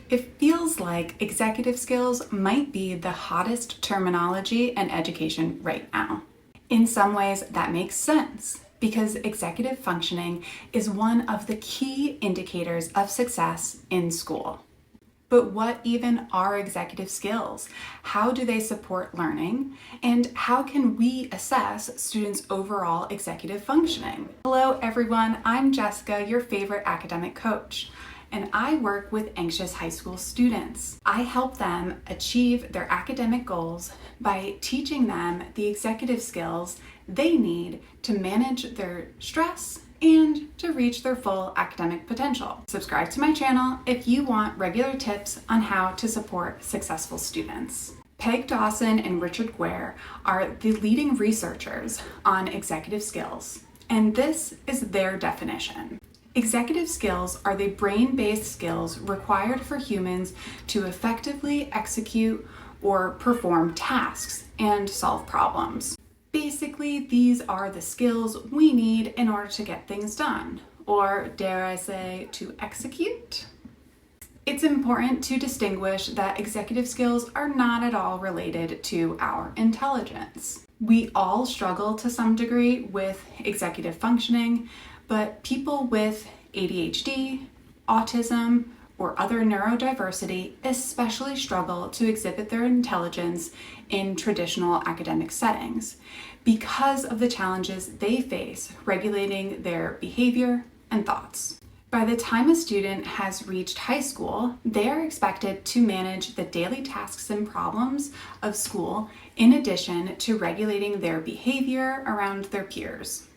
It feels like executive skills might be the hottest terminology in education right now. In some ways, that makes sense because executive functioning is one of the key indicators of success in school. But what even are executive skills? How do they support learning? And how can we assess students' overall executive functioning? Hello everyone, I'm Jessica, your favorite academic coach, and I work with anxious high school students. I help them achieve their academic goals by teaching them the executive skills they need to manage their stress and to reach their full academic potential. Subscribe to my channel if you want regular tips on how to support successful students. Peg Dawson and Richard Guare are the leading researchers on executive skills, and this is their definition. Executive skills are the brain-based skills required for humans to effectively execute or perform tasks and solve problems. Basically, these are the skills we need in order to get things done, or dare I say, to execute. It's important to distinguish that executive skills are not at all related to our intelligence. We all struggle to some degree with executive functioning, but people with ADHD, autism, or other neurodiversity especially struggle to exhibit their intelligence in traditional academic settings because of the challenges they face regulating their behavior and thoughts. By the time a student has reached high school, they are expected to manage the daily tasks and problems of school in addition to regulating their behavior around their peers.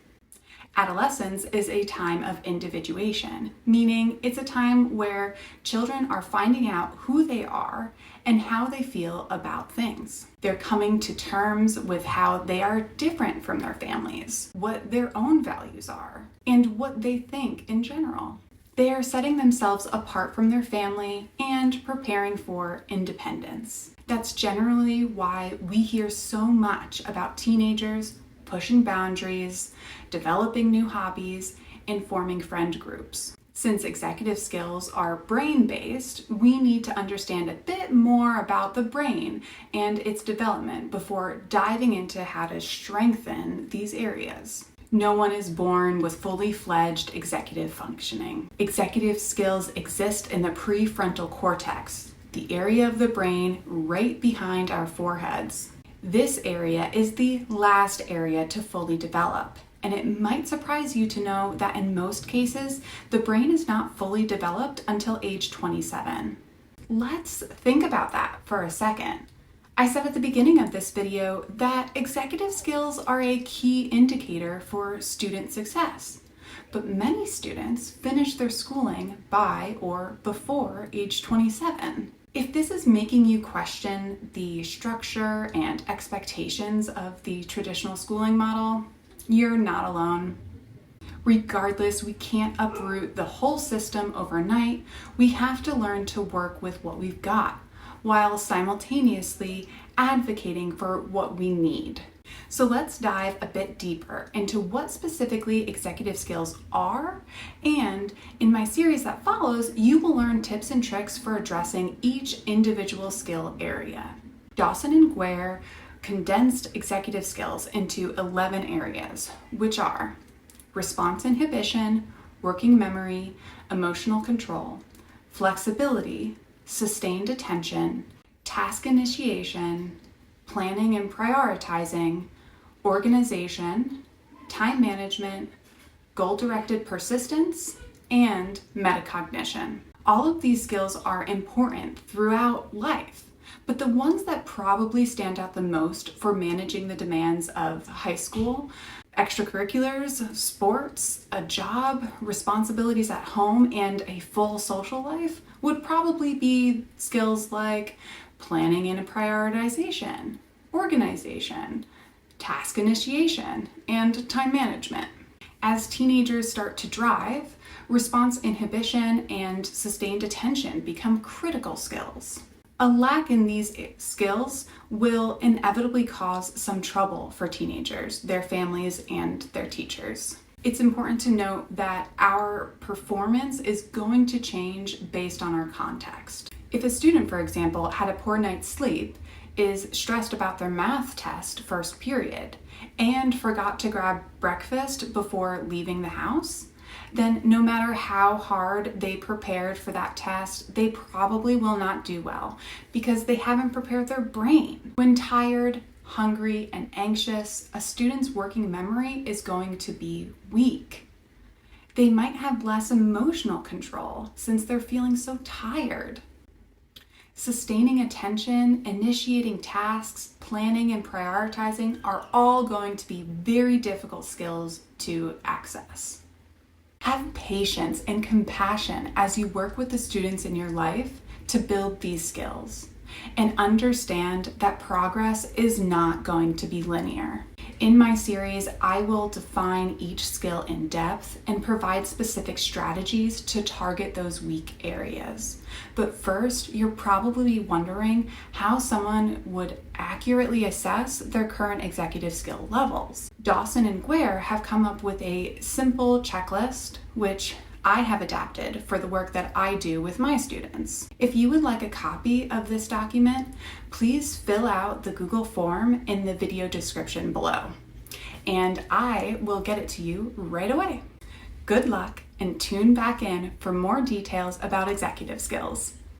Adolescence is a time of individuation, meaning it's a time where children are finding out who they are and how they feel about things. They're coming to terms with how they are different from their families, what their own values are, and what they think in general. They are setting themselves apart from their family and preparing for independence. That's generally why we hear so much about teenagers pushing boundaries, developing new hobbies, and forming friend groups. Since executive skills are brain-based, we need to understand a bit more about the brain and its development before diving into how to strengthen these areas. No one is born with fully fledged executive functioning. Executive skills exist in the prefrontal cortex, the area of the brain right behind our foreheads. This area is the last area to fully develop, and it might surprise you to know that in most cases, the brain is not fully developed until age 27. Let's think about that for a second. I said at the beginning of this video that executive skills are a key indicator for student success, but many students finish their schooling by or before age 27. If this is making you question the structure and expectations of the traditional schooling model, you're not alone. Regardless, we can't uproot the whole system overnight. We have to learn to work with what we've got, while simultaneously advocating for what we need. So let's dive a bit deeper into what specifically executive skills are, and in my series that follows, you will learn tips and tricks for addressing each individual skill area. Dawson and Guare condensed executive skills into 11 areas, which are response inhibition, working memory, emotional control, flexibility, sustained attention, task initiation, planning and prioritizing, organization, time management, goal-directed persistence, and metacognition. All of these skills are important throughout life, but the ones that probably stand out the most for managing the demands of high school, extracurriculars, sports, a job, responsibilities at home, and a full social life would probably be skills like planning and prioritization, organization, task initiation, and time management. As teenagers start to drive, response inhibition and sustained attention become critical skills. A lack in these skills will inevitably cause some trouble for teenagers, their families, and their teachers. It's important to note that our performance is going to change based on our context. If a student, for example, had a poor night's sleep, is stressed about their math test first period, and forgot to grab breakfast before leaving the house, then no matter how hard they prepared for that test, they probably will not do well because they haven't prepared their brain. When tired, hungry, and anxious, a student's working memory is going to be weak. They might have less emotional control since they're feeling so tired. Sustaining attention, initiating tasks, planning, and prioritizing are all going to be very difficult skills to access. Have patience and compassion as you work with the students in your life to build these skills, and understand that progress is not going to be linear. In my series, I will define each skill in depth and provide specific strategies to target those weak areas. But first, you're probably wondering how someone would accurately assess their current executive skill levels. Dawson and Guare have come up with a simple checklist, which I have adapted for the work that I do with my students. If you would like a copy of this document, please fill out the Google form in the video description below, and I will get it to you right away. Good luck, and tune back in for more details about executive skills.